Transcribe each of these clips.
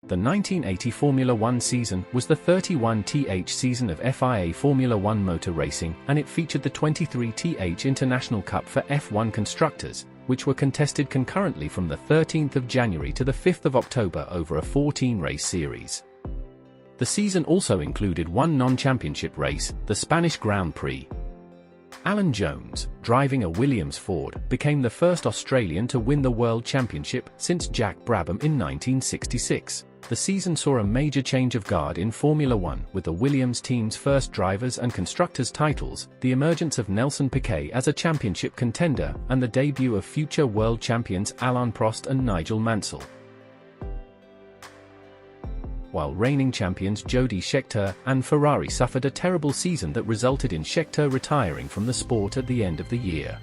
The 1980 Formula One season was the 31th season of FIA Formula One motor racing, and it featured the 23th International Cup for F1 constructors, which were contested concurrently from the 13th of January to the 5th of October over a 14-race series. The season also included one non-championship race, the Spanish Grand Prix. Alan Jones, driving a Williams Ford, became the first Australian to win the World Championship since Jack Brabham in 1966. The season saw a major change of guard in Formula One, with the Williams team's first drivers and constructors titles, the emergence of Nelson Piquet as a championship contender, and the debut of future world champions Alain Prost and Nigel Mansell. While reigning champions Jody Scheckter and Ferrari suffered a terrible season that resulted in Scheckter retiring from the sport at the end of the year.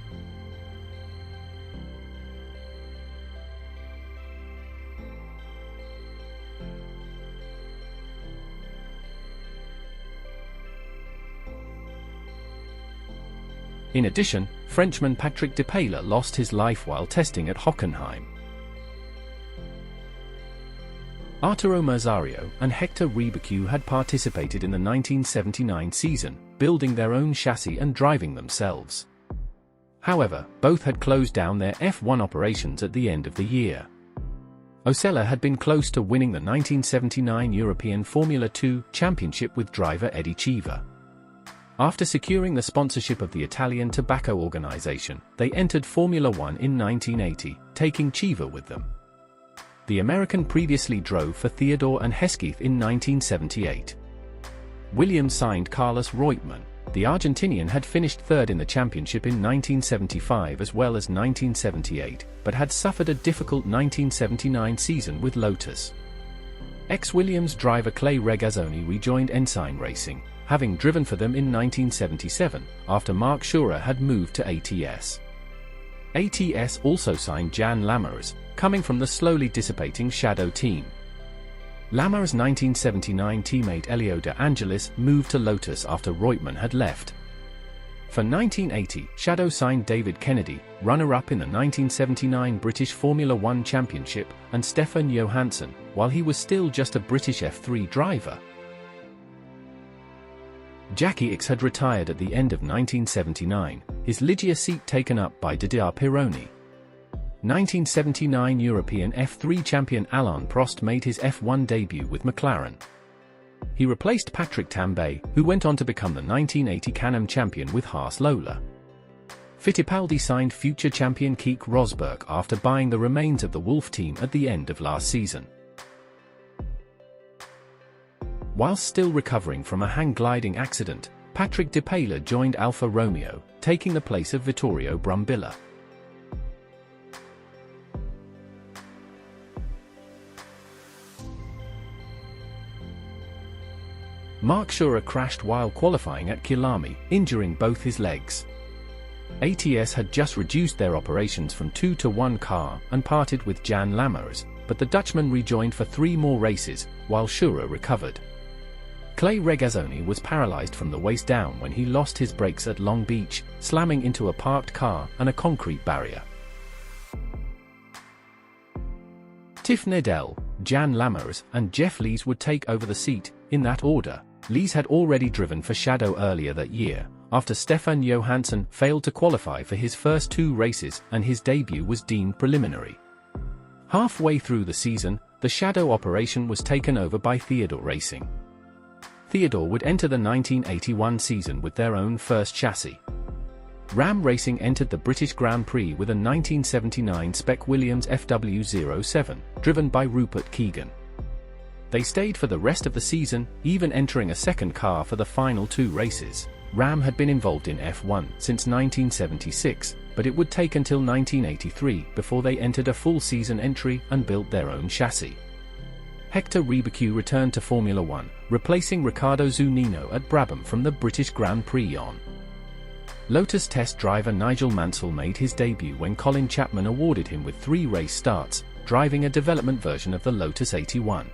In addition, Frenchman Patrick Depailler lost his life while testing at Hockenheim. Arturo Merzario and Hector Ribécu had participated in the 1979 season, building their own chassis and driving themselves. However, both had closed down their F1 operations at the end of the year. Osella had been close to winning the 1979 European Formula 2 Championship with driver Eddie Cheever. After securing the sponsorship of the Italian tobacco organization, they entered Formula One in 1980, taking Cheever with them. The American previously drove for Theodore and Hesketh in 1978. Williams signed Carlos Reutemann. The Argentinian had finished third in the championship in 1975 as well as 1978, but had suffered a difficult 1979 season with Lotus. Ex-Williams driver Clay Regazzoni rejoined Ensign Racing, having driven for them in 1977, after Mark Schurer had moved to ATS. ATS also signed Jan Lammers, coming from the slowly dissipating Shadow team. Lammers' 1979 teammate Elio De Angelis moved to Lotus after Reutemann had left. For 1980, Shadow signed David Kennedy, runner-up in the 1979 British Formula One Championship, and Stefan Johansson, while he was still just a British F3 driver. Jackie Ickx had retired at the end of 1979, his Ligier seat taken up by Didier Pironi. 1979 European F3 champion Alain Prost made his F1 debut with McLaren. He replaced Patrick Tambay, who went on to become the 1980 Can-Am champion with Haas Lola. Fittipaldi signed future champion Keke Rosberg after buying the remains of the Wolf team at the end of last season. Whilst still recovering from a hang-gliding accident, Patrick Depailler joined Alfa Romeo, taking the place of Vittorio Brambilla. Mark Schurer crashed while qualifying at Kyalami, injuring both his legs. ATS had just reduced their operations from 2 to 1 car and parted with Jan Lammers, but the Dutchman rejoined for 3 more races, while Schurer recovered. Clay Regazzoni was paralyzed from the waist down when he lost his brakes at Long Beach, slamming into a parked car and a concrete barrier. Tiff Needell, Jan Lammers, and Jeff Lees would take over the seat, in that order. Lees had already driven for Shadow earlier that year, after Stefan Johansson failed to qualify for his first 2 races and his debut was deemed preliminary. Halfway through the season, the Shadow operation was taken over by Theodore Racing. Theodore would enter the 1981 season with their own first chassis. Ram Racing entered the British Grand Prix with a 1979 spec Williams FW07, driven by Rupert Keegan. They stayed for the rest of the season, even entering a second car for the final 2 races. Ram had been involved in F1 since 1976, but it would take until 1983 before they entered a full season entry and built their own chassis. Hector Ribécu returned to Formula One, replacing Riccardo Zunino at Brabham from the British Grand Prix on. Lotus test driver Nigel Mansell made his debut when Colin Chapman awarded him with 3 race starts, driving a development version of the Lotus 81.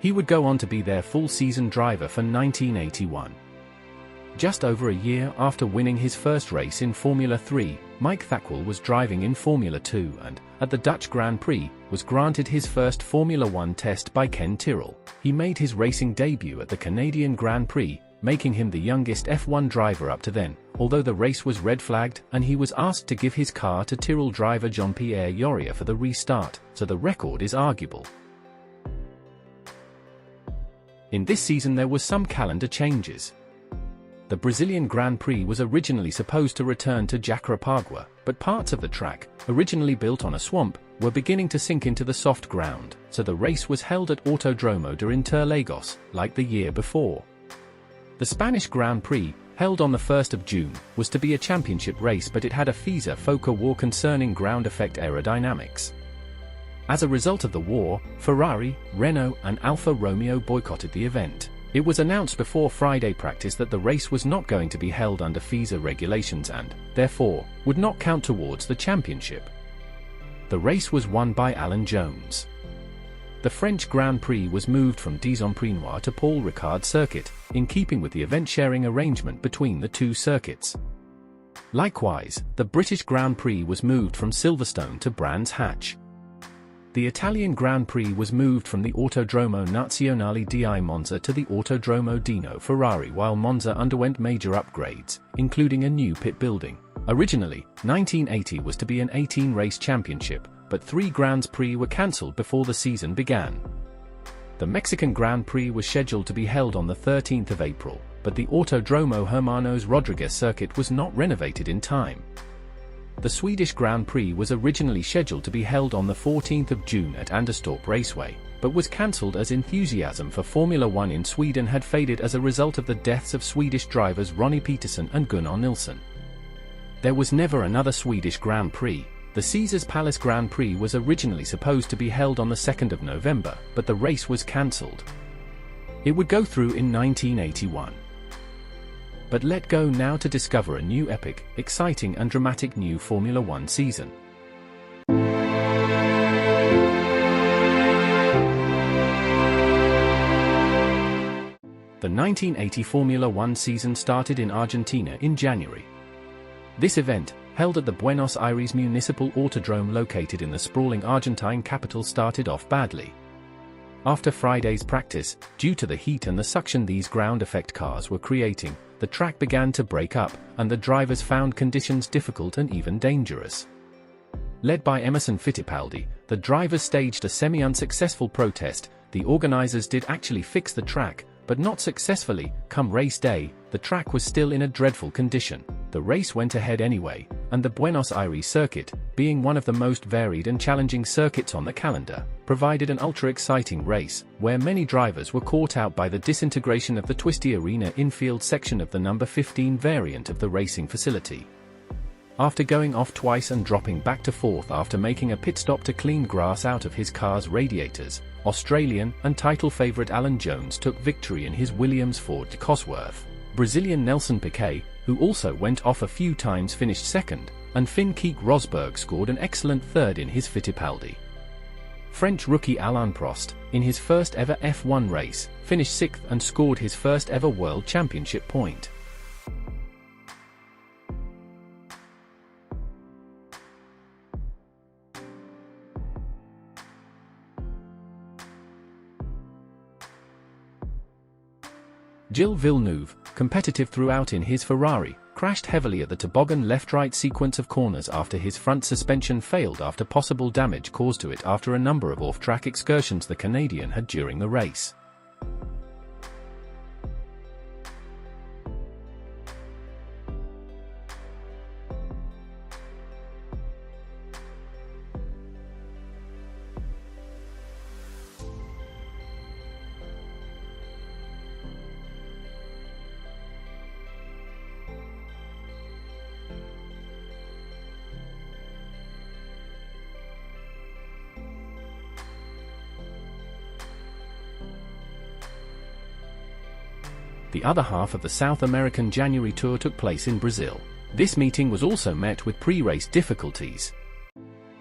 He would go on to be their full-season driver for 1981. Just over a year after winning his first race in Formula 3, Mike Thackwell was driving in Formula 2 and, at the Dutch Grand Prix, was granted his first Formula One test by Ken Tyrrell. He made his racing debut at the Canadian Grand Prix, making him the youngest F1 driver up to then, although the race was red-flagged and he was asked to give his car to Tyrrell driver Jean-Pierre Jorier for the restart, so the record is arguable. In this season there was some calendar changes. The Brazilian Grand Prix was originally supposed to return to Jacarepaguá, but parts of the track, originally built on a swamp, were beginning to sink into the soft ground, so the race was held at Autódromo de Interlagos, like the year before. The Spanish Grand Prix, held on the 1st of June, was to be a championship race, but it had a FISA FOCA war concerning ground effect aerodynamics. As a result of the war, Ferrari, Renault and Alfa Romeo boycotted the event. It was announced before Friday practice that the race was not going to be held under FISA regulations and, therefore, would not count towards the championship. The race was won by Alan Jones. The French Grand Prix was moved from Dijon-Prenois to Paul Ricard Circuit, in keeping with the event-sharing arrangement between the two circuits. Likewise, the British Grand Prix was moved from Silverstone to Brands Hatch. The Italian Grand Prix was moved from the Autodromo Nazionale di Monza to the Autodromo Dino Ferrari, while Monza underwent major upgrades, including a new pit building. Originally, 1980 was to be an 18-race championship, but 3 Grands Prix were cancelled before the season began. The Mexican Grand Prix was scheduled to be held on the 13th of April, but the Autodromo Hermanos Rodriguez circuit was not renovated in time. The Swedish Grand Prix was originally scheduled to be held on the 14th of June at Anderstorp Raceway, but was cancelled as enthusiasm for Formula One in Sweden had faded as a result of the deaths of Swedish drivers Ronnie Peterson and Gunnar Nilsson. There was never another Swedish Grand Prix. The Caesars Palace Grand Prix was originally supposed to be held on the 2nd of November, but the race was cancelled. It would go through in 1981. But let go now to discover a new epic, exciting and dramatic new Formula One season. The 1980 Formula One season started in Argentina in January. This event, held at the Buenos Aires Municipal Autodrome located in the sprawling Argentine capital, started off badly. After Friday's practice, due to the heat and the suction these ground effect cars were creating, the track began to break up, and the drivers found conditions difficult and even dangerous. Led by Emerson Fittipaldi, the drivers staged a semi-unsuccessful protest. The organizers did actually fix the track, but not successfully. Come race day, the track was still in a dreadful condition. The race went ahead anyway, and the Buenos Aires circuit, being one of the most varied and challenging circuits on the calendar, provided an ultra-exciting race, where many drivers were caught out by the disintegration of the twisty arena infield section of the number 15 variant of the racing facility. After going off twice and dropping back to 4th after making a pit stop to clean grass out of his car's radiators, Australian and title favourite Alan Jones took victory in his Williams Ford Cosworth. Brazilian Nelson Piquet, who also went off a few times, finished 2nd, and Finn Keek Rosberg scored an excellent 3rd in his Fittipaldi. French rookie Alain Prost, in his first ever F1 race, finished 6th and scored his first ever World Championship point. Gilles Villeneuve, competitive throughout in his Ferrari, crashed heavily at the toboggan left-right sequence of corners after his front suspension failed after possible damage caused to it after a number of off-track excursions the Canadian had during the race. The other half of the South American January Tour took place in Brazil. This meeting was also met with pre-race difficulties.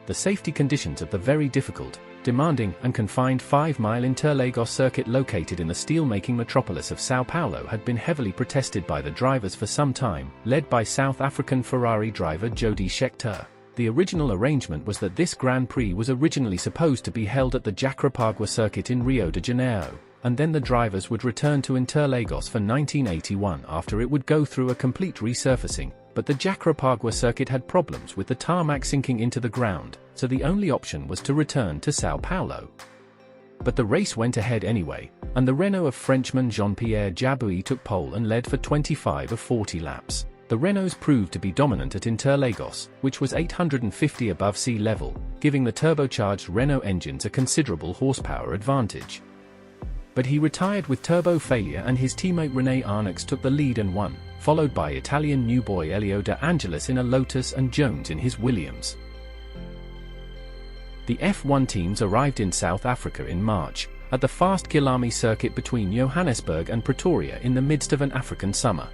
The safety conditions of the very difficult, demanding and confined 5-mile Interlagos circuit located in the steel-making metropolis of São Paulo had been heavily protested by the drivers for some time, led by South African Ferrari driver Jody Scheckter. The original arrangement was that this Grand Prix was originally supposed to be held at the Jacopagua circuit in Rio de Janeiro, and then the drivers would return to Interlagos for 1981 after it would go through a complete resurfacing, but the Jacopagua circuit had problems with the tarmac sinking into the ground, so the only option was to return to São Paulo. But the race went ahead anyway, and the Renault of Frenchman Jean-Pierre Jabouille took pole and led for 25 of 40 laps. The Renaults proved to be dominant at Interlagos, which was 850 above sea level, giving the turbocharged Renault engines a considerable horsepower advantage. But he retired with turbo failure and his teammate René Arnoux took the lead and won, followed by Italian new boy Elio De Angelis in a Lotus and Jones in his Williams. The F1 teams arrived in South Africa in March, at the fast Kilami circuit between Johannesburg and Pretoria in the midst of an African summer.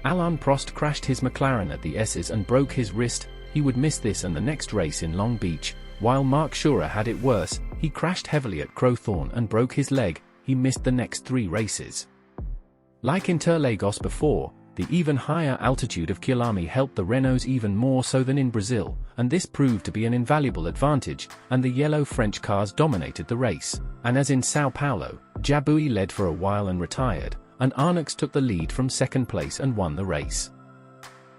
Alain Prost crashed his McLaren at the S's and broke his wrist. He would miss this and the next race in Long Beach, while Mark Schurer had it worse. He crashed heavily at Crowthorne and broke his leg. He missed the next 3 races. Like Interlagos before, the even higher altitude of Kilami helped the Renaults even more so than in Brazil, and this proved to be an invaluable advantage, and the yellow French cars dominated the race. And as in São Paulo, Jabouille led for a while and retired, and Arnoux took the lead from second place and won the race.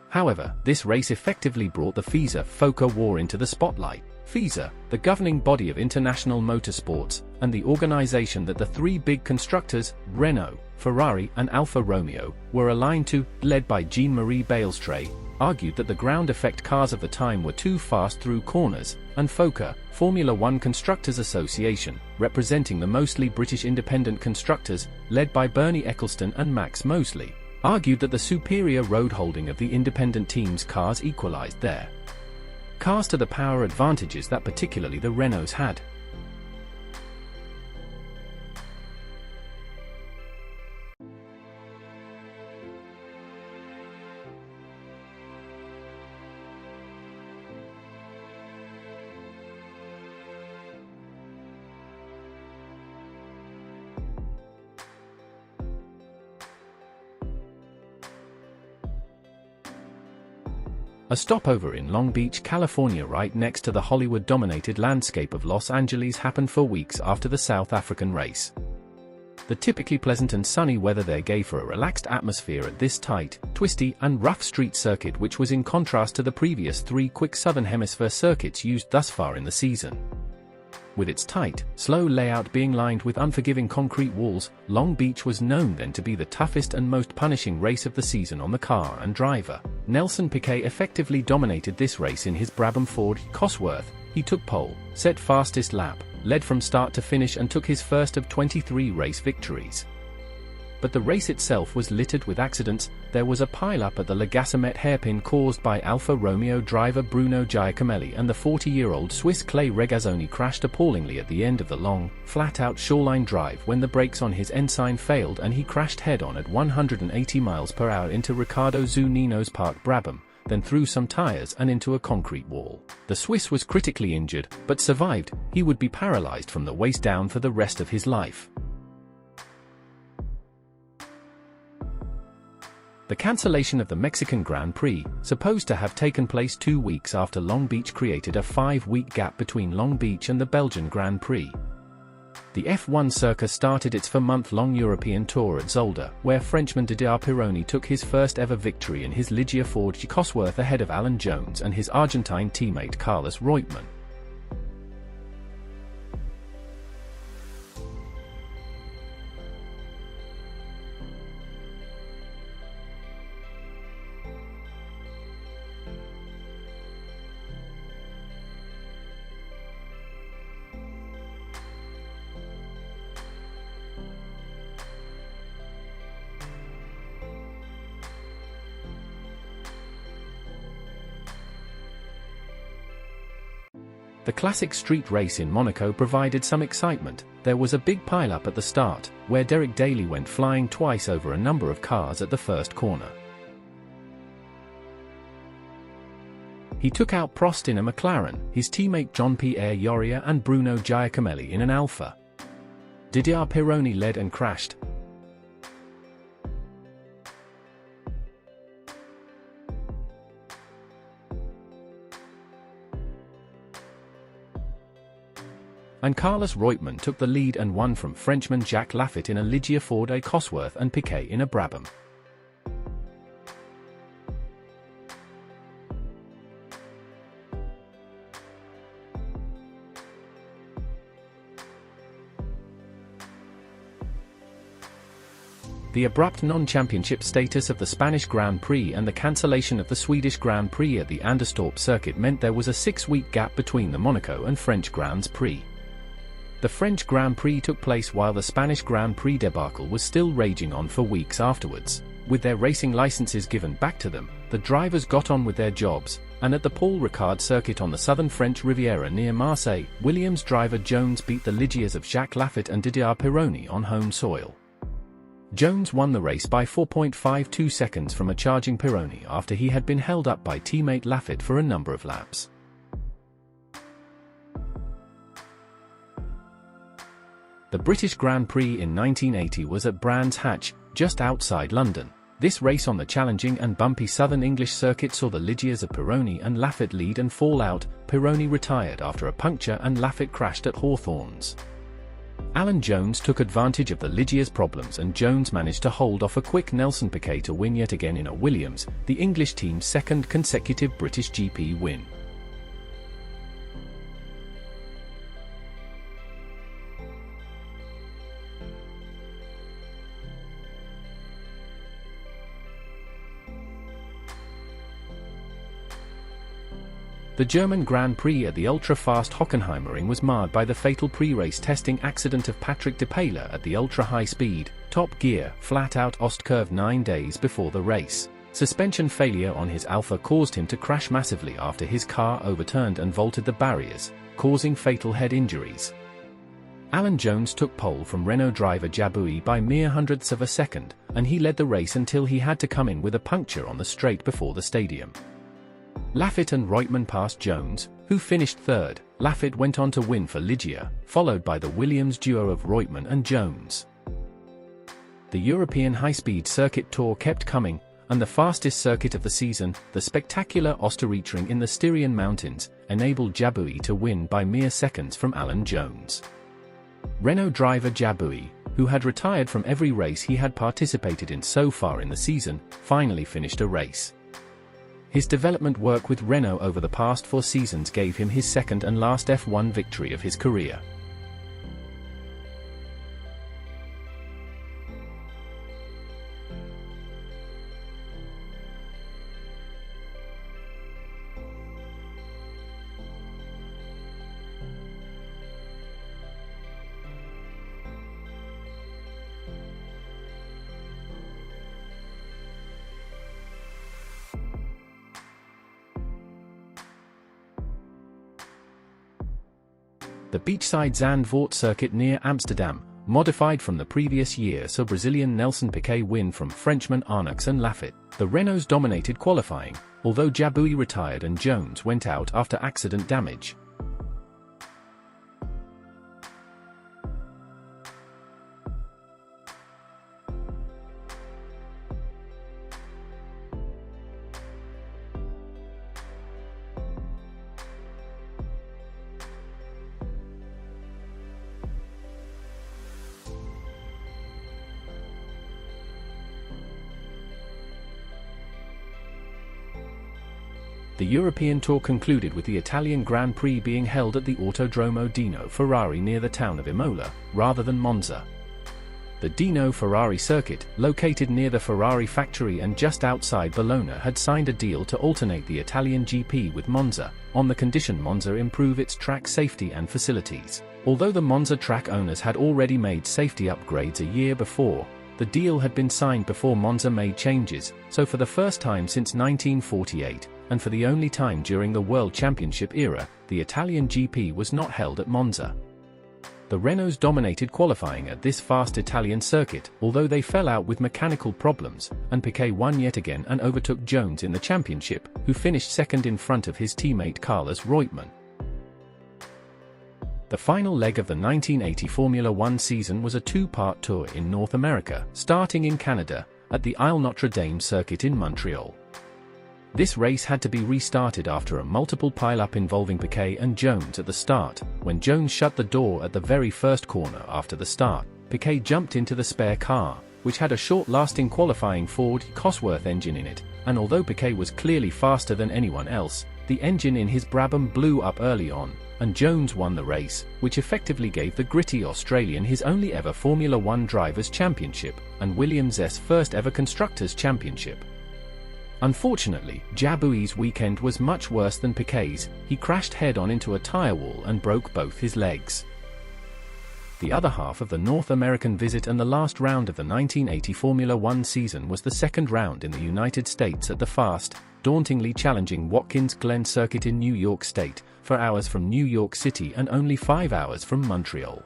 However, this race effectively brought the FISA-FOCA war into the spotlight. FISA, the governing body of international motorsports, and the organization that the 3 big constructors, Renault, Ferrari and Alfa Romeo, were aligned to, led by Jean-Marie Balestre, argued that the ground effect cars of the time were too fast through corners, and FOCA, Formula One Constructors Association, representing the mostly British independent constructors, led by Bernie Ecclestone and Max Mosley, argued that the superior road holding of the independent teams' cars equalized their cars to the power advantages that particularly the Renaults had. A stopover in Long Beach, California, right next to the Hollywood-dominated landscape of Los Angeles, happened for weeks after the South African race. The typically pleasant and sunny weather there gave for a relaxed atmosphere at this tight, twisty, and rough street circuit, which was in contrast to the previous 3 quick Southern Hemisphere circuits used thus far in the season. With its tight, slow layout being lined with unforgiving concrete walls, Long Beach was known then to be the toughest and most punishing race of the season on the car and driver. Nelson Piquet effectively dominated this race in his Brabham Ford Cosworth. He took pole, set fastest lap, led from start to finish and took his first of 23 race victories. But the race itself was littered with accidents. There was a pile-up at the La Gassomette hairpin caused by Alfa Romeo driver Bruno Giacomelli, and the 40-year-old Swiss Clay Regazzoni crashed appallingly at the end of the long, flat-out shoreline drive when the brakes on his Ensign failed and he crashed head-on at 180 miles per hour into Riccardo Zunino's Park Brabham, then through some tires and into a concrete wall. The Swiss was critically injured, but survived. He would be paralyzed from the waist down for the rest of his life. The cancellation of the Mexican Grand Prix, supposed to have taken place 2 weeks after Long Beach, created a 5-week gap between Long Beach and the Belgian Grand Prix. The F1 Circuit started its 4-month-long European tour at Zolder, where Frenchman Didier Pironi took his first ever victory in his Ligier Ford Cosworth ahead of Alan Jones and his Argentine teammate Carlos Reutemann. The classic street race in Monaco provided some excitement. There was a big pile-up at the start, where Derek Daly went flying twice over a number of cars at the first corner. He took out Prost in a McLaren, his teammate Jean-Pierre Jorier and Bruno Giacomelli in an Alfa. Didier Pironi led and crashed. and Carlos Reutemann took the lead and won from Frenchman Jacques Laffite in a Ligier Ford A Cosworth and Piquet in a Brabham. The abrupt non-championship status of the Spanish Grand Prix and the cancellation of the Swedish Grand Prix at the Anderstorp circuit meant there was a 6-week gap between the Monaco and French Grands Prix. The French Grand Prix took place while the Spanish Grand Prix debacle was still raging on for weeks afterwards. With their racing licenses given back to them, the drivers got on with their jobs, and at the Paul Ricard circuit on the southern French Riviera near Marseille, Williams driver Jones beat the Ligiers of Jacques Laffite and Didier Pironi on home soil. Jones won the race by 4.52 seconds from a charging Pironi after he had been held up by teammate Laffite for a number of laps. The British Grand Prix in 1980 was at Brands Hatch, just outside London. This race on the challenging and bumpy southern English circuit saw the Ligiers of Pironi and Laffite lead and fall out. Pironi retired after a puncture and Laffite crashed at Hawthorns. Alan Jones took advantage of the Ligiers' problems and Jones managed to hold off a quick Nelson Piquet to win yet again in a Williams, the English team's second consecutive British GP win. The German Grand Prix at the ultra-fast Hockenheimring was marred by the fatal pre-race testing accident of Patrick Depailler at the ultra-high-speed, Top Gear, flat-out Ostkurve 9 days before the race. Suspension failure on his Alfa caused him to crash massively after his car overturned and vaulted the barriers, causing fatal head injuries. Alan Jones took pole from Renault driver Jabouille by mere hundredths of a second, and he led the race until he had to come in with a puncture on the straight before the stadium. Laffite and Reutemann passed Jones, who finished third. Laffite went on to win for Ligier, followed by the Williams duo of Reutemann and Jones. The European high-speed circuit tour kept coming, and the fastest circuit of the season, the spectacular Osterreichring in the Styrian Mountains, enabled Jabouille to win by mere seconds from Alan Jones. Renault driver Jabouille, who had retired from every race he had participated in so far in the season, finally finished a race. His development work with Renault over the past 4 seasons gave him his second and last F1 victory of his career. The beachside Zandvoort circuit near Amsterdam, modified from the previous year, saw Brazilian Nelson Piquet win from Frenchman Arnoux and Laffite. The Renaults dominated qualifying, although Jabouille retired and Jones went out after accident damage. The European Tour concluded with the Italian Grand Prix being held at the Autodromo Dino Ferrari near the town of Imola, rather than Monza. The Dino Ferrari circuit, located near the Ferrari factory and just outside Bologna, had signed a deal to alternate the Italian GP with Monza, on the condition Monza improve its track safety and facilities. Although the Monza track owners had already made safety upgrades a year before, the deal had been signed before Monza made changes, so for the first time since 1948, and for the only time during the World Championship era, the Italian GP was not held at Monza. The Renaults dominated qualifying at this fast Italian circuit, although they fell out with mechanical problems, and Piquet won yet again and overtook Jones in the championship, who finished second in front of his teammate Carlos Reutemann. The final leg of the 1980 Formula One season was a 2-part tour in North America, starting in Canada, at the Isle Notre Dame circuit in Montreal. This race had to be restarted after a multiple pile-up involving Piquet and Jones at the start. When Jones shut the door at the very first corner after the start, Piquet jumped into the spare car, which had a short-lasting qualifying Ford Cosworth engine in it, and although Piquet was clearly faster than anyone else, the engine in his Brabham blew up early on, and Jones won the race, which effectively gave the gritty Australian his only ever Formula One Drivers' Championship, and Williams' first ever Constructors' Championship. Unfortunately, Jabouille's weekend was much worse than Piquet's. He crashed head-on into a tyre wall and broke both his legs. The other half of the North American visit and the last round of the 1980 Formula One season was the second round in the United States at the fast, dauntingly challenging Watkins Glen circuit in New York State, 4 hours from New York City and only 5 hours from Montreal.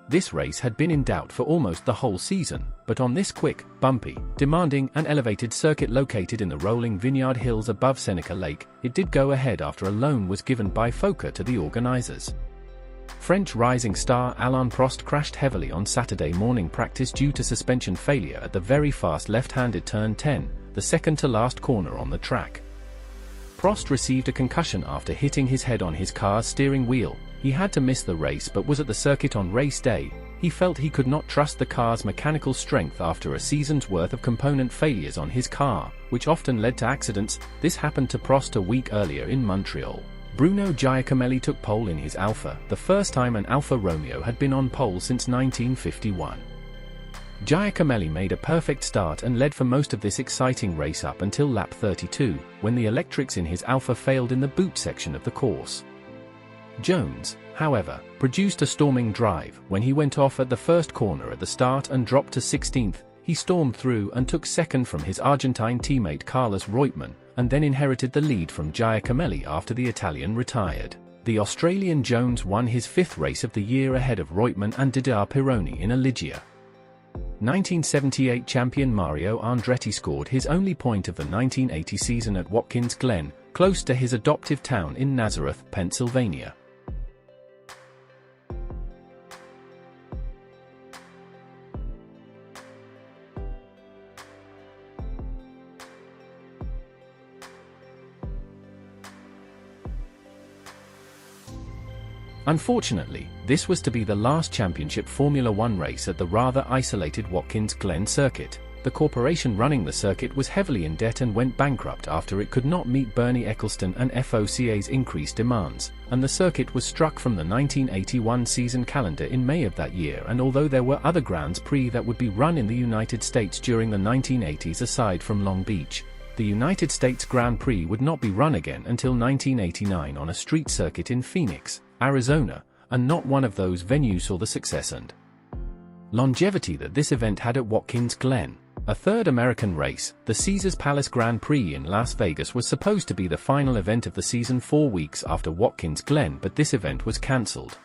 This race had been in doubt for almost the whole season, but on this quick, bumpy, demanding and elevated circuit located in the rolling Vineyard Hills above Seneca Lake, it did go ahead after a loan was given by FOCA to the organizers. French rising star Alain Prost crashed heavily on Saturday morning practice due to suspension failure at the very fast left-handed turn 10, the second-to-last corner on the track. Prost received a concussion after hitting his head on his car's steering wheel. He had to miss the race but was at the circuit on race day. He felt he could not trust the car's mechanical strength after a season's worth of component failures on his car, which often led to accidents. This happened to Prost a week earlier in Montreal. Bruno Giacomelli took pole in his Alfa, the first time an Alfa Romeo had been on pole since 1951. Giacomelli made a perfect start and led for most of this exciting race up until lap 32, when the electrics in his Alfa failed in the boot section of the course. Jones, however, produced a storming drive. When he went off at the first corner at the start and dropped to 16th, he stormed through and took second from his Argentine teammate Carlos Reutemann, and then inherited the lead from Giacomelli after the Italian retired. The Australian Jones won his 5th race of the year ahead of Reutemann and Didier Pironi in Aligia. 1978 champion Mario Andretti scored his only point of the 1980 season at Watkins Glen, close to his adoptive town in Nazareth, Pennsylvania. Unfortunately, this was to be the last championship Formula One race at the rather isolated Watkins Glen circuit. The corporation running the circuit was heavily in debt and went bankrupt after it could not meet Bernie Ecclestone and FOCA's increased demands, and the circuit was struck from the 1981 season calendar in May of that year. And although there were other Grands Prix that would be run in the United States during the 1980s aside from Long Beach, the United States Grand Prix would not be run again until 1989 on a street circuit in Phoenix, Arizona, and not one of those venues saw the success and longevity that this event had at Watkins Glen. A third American race, the Caesars Palace Grand Prix in Las Vegas, was supposed to be the final event of the season 4 weeks after Watkins Glen, but this event was cancelled.